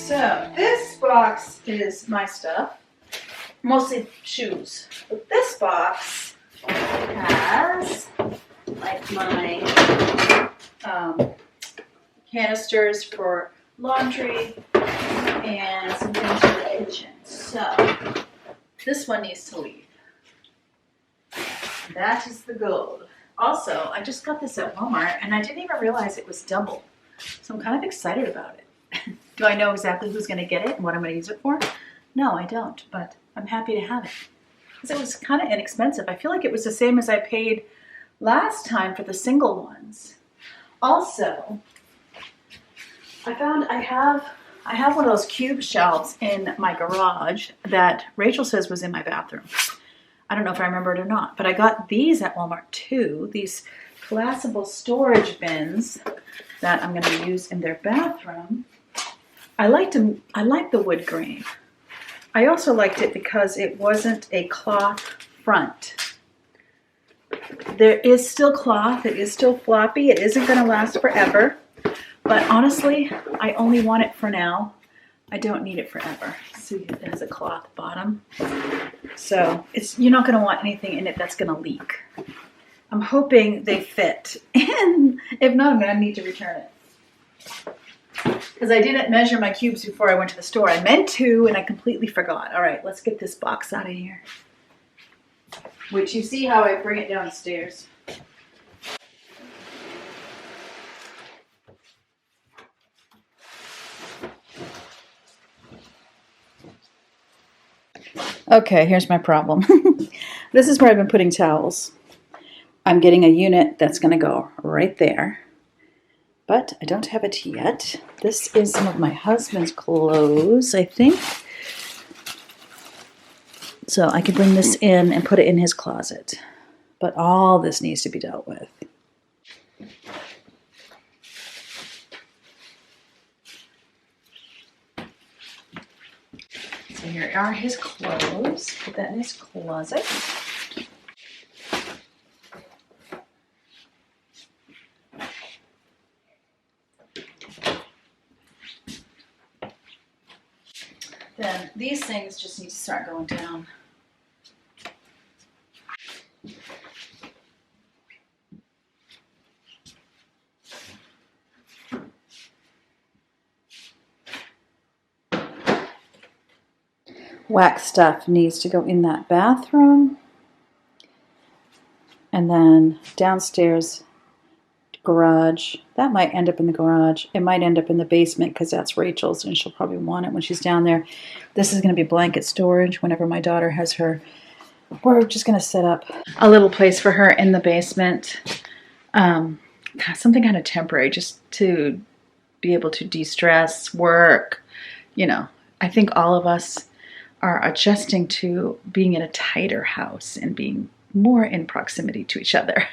So this box is my stuff, mostly shoes. But this box has like my canisters for laundry and some things for the kitchen. So this one needs to leave. That is the gold. Also, I just got this at Walmart and I didn't even realize it was double. So I'm kind of excited about it. Do I know exactly who's going to get it and what I'm going to use it for? No, I don't, but I'm happy to have it. Because it was kind of inexpensive. I feel like it was the same as I paid last time for the single ones. Also, I found I have one of those cube shelves in my garage that Rachel says was in my bathroom. I don't know if I remember it or not, but I got these at Walmart too. These collapsible storage bins that I'm going to use in their bathroom. I liked the wood grain. I also liked it because it wasn't a cloth front. There is still cloth. It is still floppy. It isn't going to last forever. But honestly, I only want it for now. I don't need it forever. See, it has a cloth bottom. So you're not going to want anything in it that's going to leak. I'm hoping they fit. And if not, I'm going to need to return it. Because I didn't measure my cubes before I went to the store. I meant to, and I completely forgot. All right, let's get this box out of here. Which you see how I bring it downstairs. Okay, here's my problem. This is where I've been putting towels. I'm getting a unit that's going to go right there. But I don't have it yet. This is some of my husband's clothes, I think. So I could bring this in and put it in his closet. But all this needs to be dealt with. So here are his clothes. Put that in his closet. Then these things just need to start going down. Wax stuff needs to go in that bathroom. And then downstairs, garage. That might end up in the garage. It might end up in the basement because that's Rachel's and she'll probably want it when she's down there. This is going to be blanket storage whenever my daughter has her. We're just going to set up a little place for her in the basement. Something kind of temporary just to be able to de-stress, work. You know, I think all of us are adjusting to being in a tighter house and being more in proximity to each other.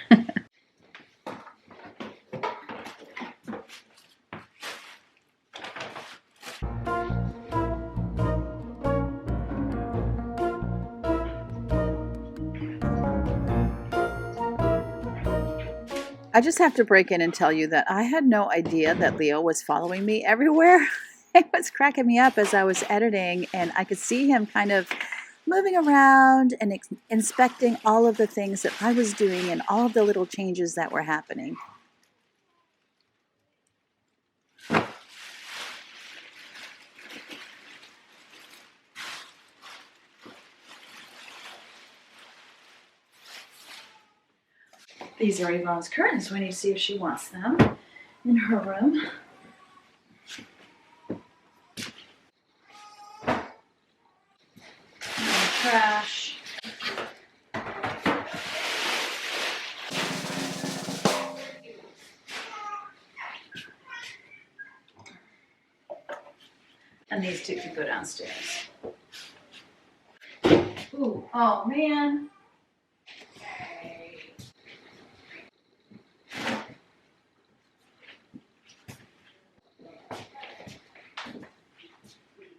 I just have to break in and tell you that I had no idea that Leo was following me everywhere. It was cracking me up as I was editing, and I could see him kind of moving around and inspecting all of the things that I was doing and all of the little changes that were happening. These are Yvonne's curtains. We need to see if she wants them in her room. Trash. And these two can go downstairs. Ooh, oh man.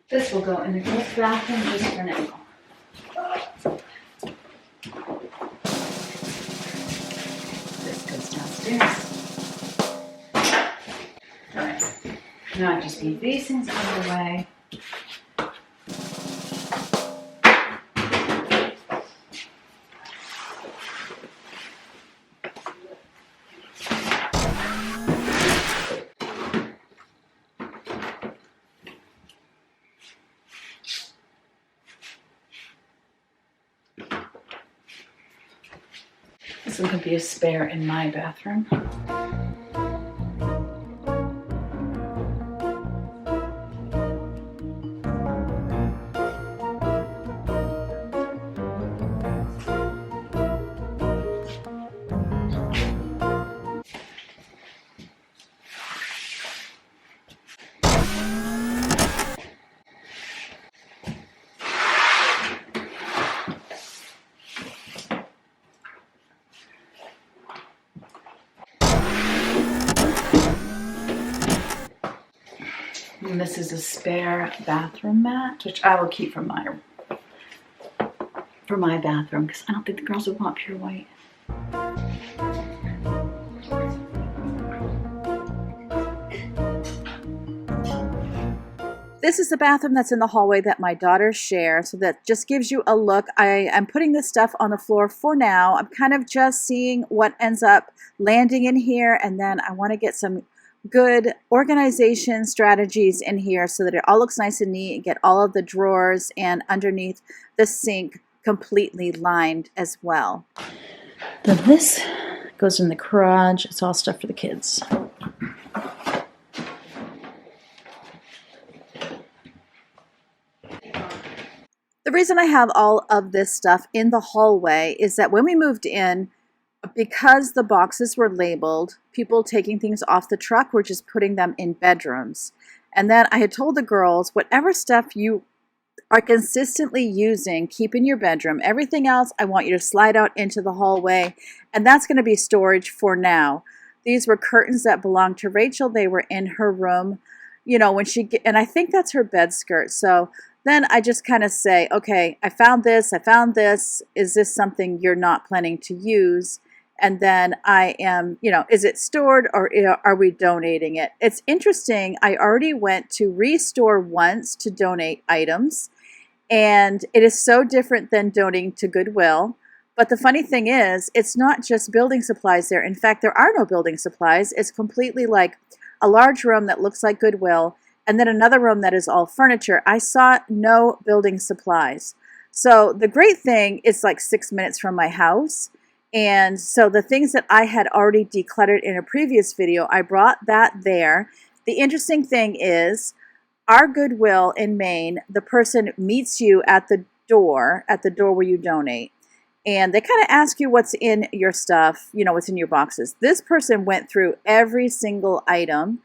This will go in the bathroom just for now. This goes downstairs. All right. Now I just move these things out of the way. This one could be a spare in my bathroom. And this is a spare bathroom mat, which I will keep for my bathroom because I don't think the girls would want pure white. This is the bathroom that's in the hallway that my daughters share, so that just gives you a look. I am putting this stuff on the floor for now. I'm kind of just seeing what ends up landing in here, and then I want to get some good organization strategies in here so that it all looks nice and neat, and get all of the drawers and underneath the sink completely lined as well. Then this goes in the garage. It's all stuff for the kids. The reason I have all of this stuff in the hallway is that when we moved in, because the boxes were labeled, people taking things off the truck were just putting them in bedrooms. And then I had told the girls, whatever stuff you are consistently using, keep in your bedroom. Everything else, I want you to slide out into the hallway, and that's going to be storage for now. These were curtains that belonged to Rachel. They were in her room, you know, when and I think that's her bed skirt. So then I just kind of say, okay, I found this. Is this something you're not planning to use? And then I am, you know, is it stored or are we donating it? It's interesting. I already went to Restore once to donate items, and it is so different than donating to Goodwill. But the funny thing is, it's not just building supplies there. In fact, there are no building supplies. It's completely like a large room that looks like Goodwill, and then another room that is all furniture. I saw no building supplies. So the great thing is like 6 minutes from my house. And so the things that I had already decluttered in a previous video, I brought that there. The interesting thing is, our Goodwill in Maine, the person meets you at the door where you donate. And they kind of ask you what's in your stuff, you know, what's in your boxes. This person went through every single item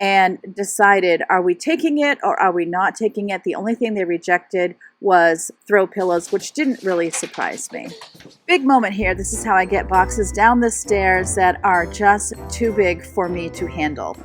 and decided, are we taking it or are we not taking it? The only thing they rejected was throw pillows, which didn't really surprise me. Big moment here. This is how I get boxes down the stairs that are just too big for me to handle.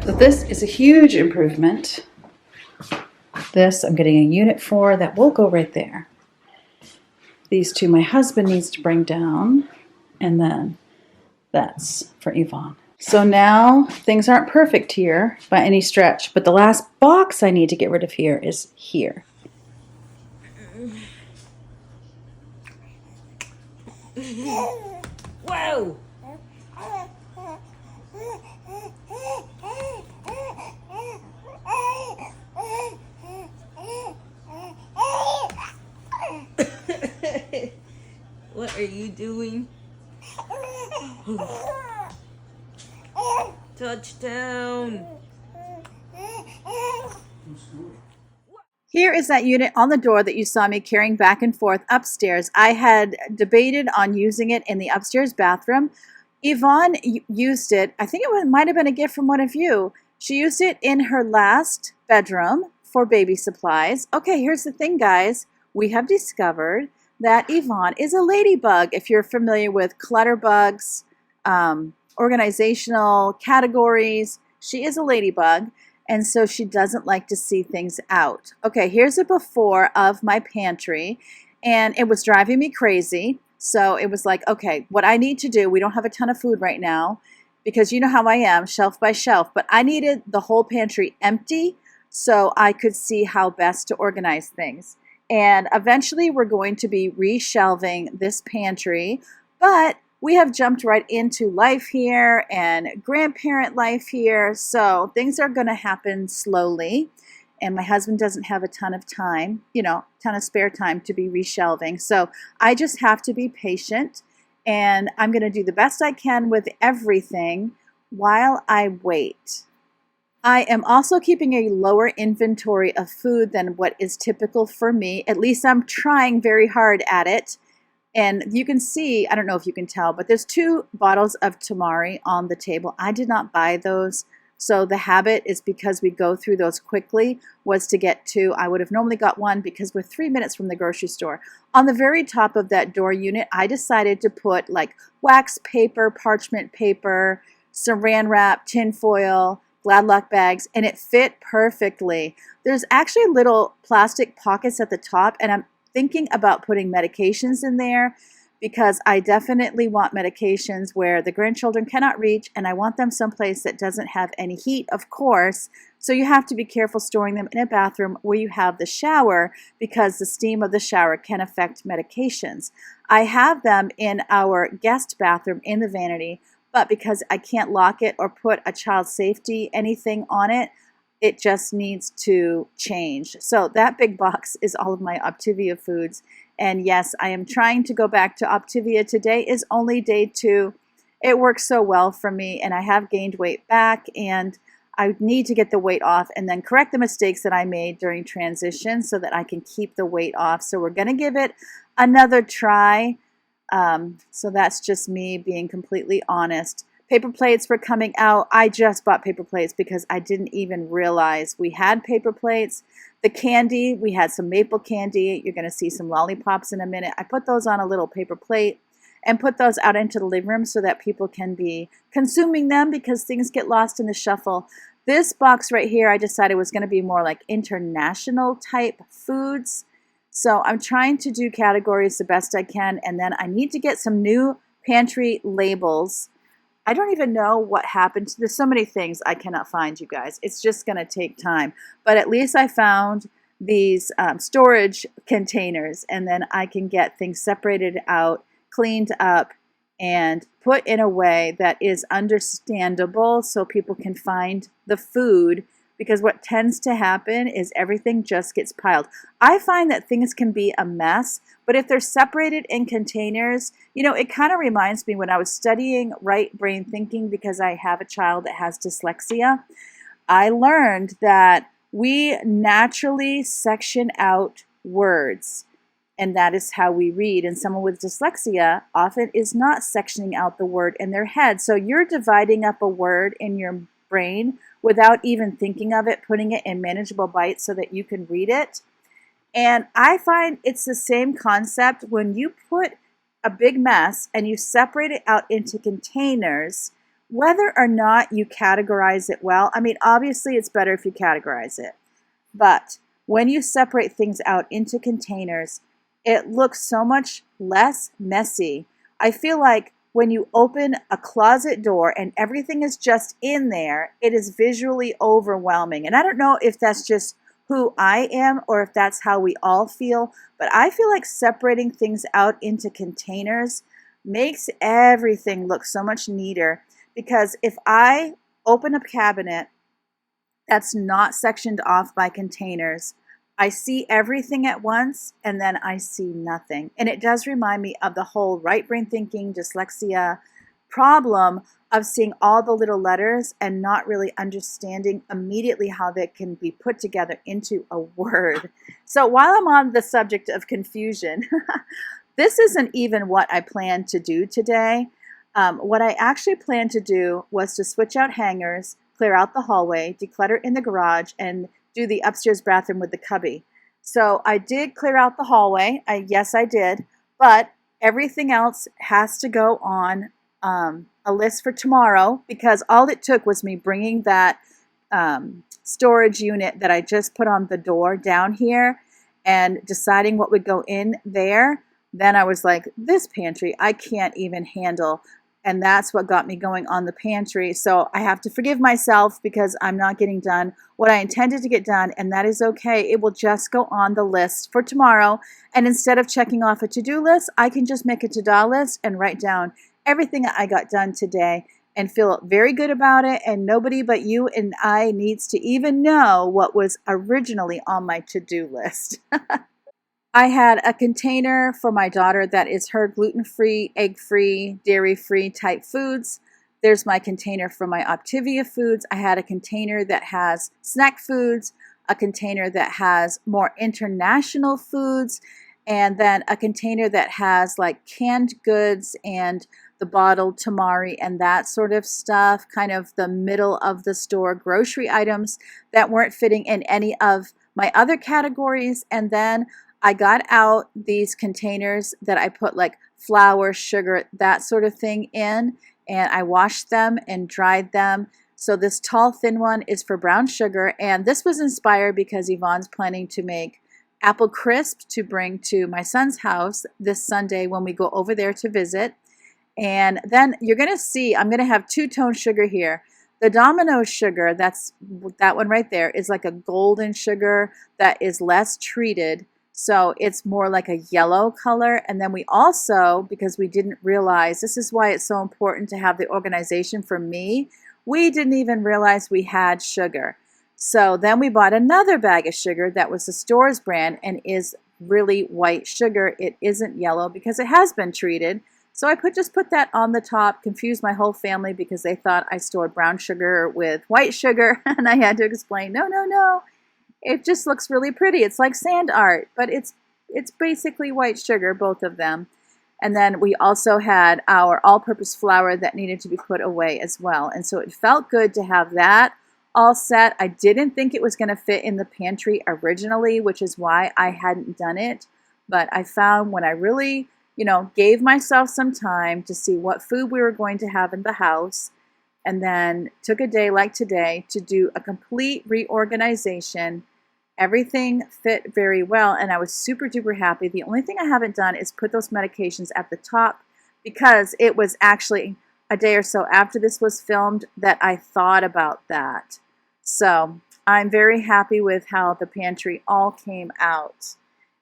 So this is a huge improvement. This I'm getting a unit for that will go right there. These two my husband needs to bring down, and then that's for Yvonne. So now things aren't perfect here by any stretch, but the last box I need to get rid of here is here. Whoa! What are you doing? Touchdown! Here is that unit on the door that you saw me carrying back and forth upstairs. I had debated on using it in the upstairs bathroom. Yvonne used it, I think might have been a gift from one of you. She used it in her last bedroom for baby supplies. Okay, here's the thing, guys. We have discovered that Yvonne is a ladybug. If you're familiar with clutter bugs, organizational categories, she is a ladybug. And so she doesn't like to see things out. Okay, here's a before of my pantry, and it was driving me crazy. So it was like, okay, what I need to do, we don't have a ton of food right now because you know how I am, shelf by shelf, but I needed the whole pantry empty so I could see how best to organize things. And eventually we're going to be reshelving this pantry, but we have jumped right into life here and grandparent life here. So things are going to happen slowly. And my husband doesn't have a ton of time, ton of spare time to be reshelving. So I just have to be patient. And I'm going to do the best I can with everything while I wait. I am also keeping a lower inventory of food than what is typical for me. At least I'm trying very hard at it. And you can see, I don't know if you can tell, but there's 2 bottles of tamari on the table. I did not buy those. So the habit is because we go through those quickly was to get 2. I would have normally got 1 because we're 3 minutes from the grocery store. On the very top of that door unit, I decided to put like wax paper, parchment paper, saran wrap, tin foil, Glad Luck bags, and it fit perfectly. There's actually little plastic pockets at the top, and I'm thinking about putting medications in there because I definitely want medications where the grandchildren cannot reach, and I want them someplace that doesn't have any heat, of course. So you have to be careful storing them in a bathroom where you have the shower because the steam of the shower can affect medications. I have them in our guest bathroom in the vanity, but because I can't lock it or put a child safety anything on it, it just needs to change. So that big box is all of my Optivia foods. And yes, I am trying to go back to Optivia. Today is only day 2. It works so well for me, and I have gained weight back, and I need to get the weight off and then correct the mistakes that I made during transition so that I can keep the weight off. So we're going to give it another try. So that's just me being completely honest. Paper plates were coming out. I just bought paper plates because I didn't even realize we had paper plates. The candy, we had some maple candy. You're going to see some lollipops in a minute. I put those on a little paper plate and put those out into the living room so that people can be consuming them because things get lost in the shuffle. This box right here, I decided was going to be more like international type foods. So I'm trying to do categories the best I can, and then I need to get some new pantry labels. I don't even know what happened. There's so many things I cannot find, you guys. It's just going to take time. But at least I found these storage containers, and then I can get things separated out, cleaned up, and put in a way that is understandable so people can find the food. Because what tends to happen is everything just gets piled. I find that things can be a mess, but if they're separated in containers, it kind of reminds me when I was studying right brain thinking because I have a child that has dyslexia. I learned that we naturally section out words, and that is how we read. And someone with dyslexia often is not sectioning out the word in their head. So you're dividing up a word in your brain without even thinking of it, putting it in manageable bites so that you can read it. And I find it's the same concept when you put a big mess and you separate it out into containers, whether or not you categorize it well. I mean, obviously it's better if you categorize it, but when you separate things out into containers, it looks so much less messy. I feel like when you open a closet door and everything is just in there, it is visually overwhelming. And I don't know if that's just who I am or if that's how we all feel, but I feel like separating things out into containers makes everything look so much neater. Because if I open a cabinet that's not sectioned off by containers, I see everything at once and then I see nothing. And it does remind me of the whole right brain thinking, dyslexia problem of seeing all the little letters and not really understanding immediately how they can be put together into a word. So while I'm on the subject of confusion, this isn't even what I planned to do today. What I actually planned to do was to switch out hangers, clear out the hallway, declutter in the garage, and do the upstairs bathroom with the cubby. So I did clear out the hallway. Yes, I did. But everything else has to go on a list for tomorrow, because all it took was me bringing that storage unit that I just put on the door down here and deciding what would go in there. Then I was like, this pantry, I can't even handle. And that's what got me going on the pantry. So I have to forgive myself because I'm not getting done what I intended to get done, and that is okay. It will just go on the list for tomorrow. And instead of checking off a to-do list, I can just make a to-do list and write down everything I got done today and feel very good about it. And nobody but you and I needs to even know what was originally on my to-do list. I had a container for my daughter that is her gluten-free, egg-free, dairy-free type foods. There's my container for my Optivia foods. I had a container that has snack foods, a container that has more international foods, and then a container that has like canned goods and the bottled tamari and that sort of stuff, kind of the middle of the store grocery items that weren't fitting in any of my other categories. And then I got out these containers that I put like flour, sugar, that sort of thing in, and I washed them and dried them. So this tall, thin one is for brown sugar, and this was inspired because Yvonne's planning to make apple crisp to bring to my son's house this Sunday when we go over there to visit. And then you're going to see, I'm going to have two-tone sugar here. The Domino sugar, that's that one right there, is like a golden sugar that is less treated. So it's more like a yellow color. And then we also, because we didn't realize, this is why it's so important to have the organization for me, we didn't even realize we had sugar. So then we bought another bag of sugar that was the store's brand and is really white sugar. It isn't yellow because it has been treated. So I just put that on the top, confused my whole family because they thought I stored brown sugar with white sugar. And I had to explain, no, no, no. It just looks really pretty. It's like sand art, but it's basically white sugar, both of them. And then we also had our all-purpose flour that needed to be put away as well. And so it felt good to have that all set. I didn't think it was going to fit in the pantry originally, which is why I hadn't done it. But I found when I really, gave myself some time to see what food we were going to have in the house, and then took a day like today to do a complete reorganization, everything fit very well, and I was super duper happy. The only thing I haven't done is put those medications at the top, because it was actually a day or so after this was filmed that I thought about that. So I'm very happy with how the pantry all came out.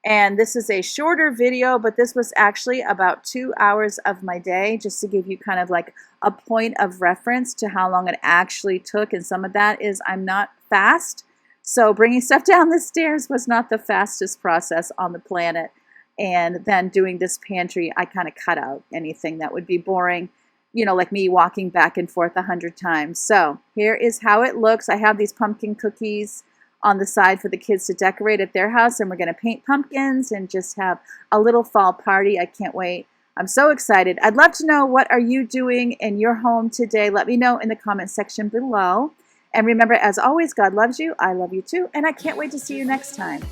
And this is a shorter video, but this was actually about 2 hours of my day, just to give you kind of like a point of reference to how long it actually took. And some of that is I'm not fast. So bringing stuff down the stairs was not the fastest process on the planet. And then doing this pantry, I kind of cut out anything that would be boring, like me walking back and forth 100 times. So here is how it looks. I have these pumpkin cookies on the side for the kids to decorate at their house, and we're going to paint pumpkins and just have a little fall party. I can't wait. I'm so excited. I'd love to know, what are you doing in your home today? Let me know in the comment section below. And remember, as always, God loves you, I love you too, and I can't wait to see you next time.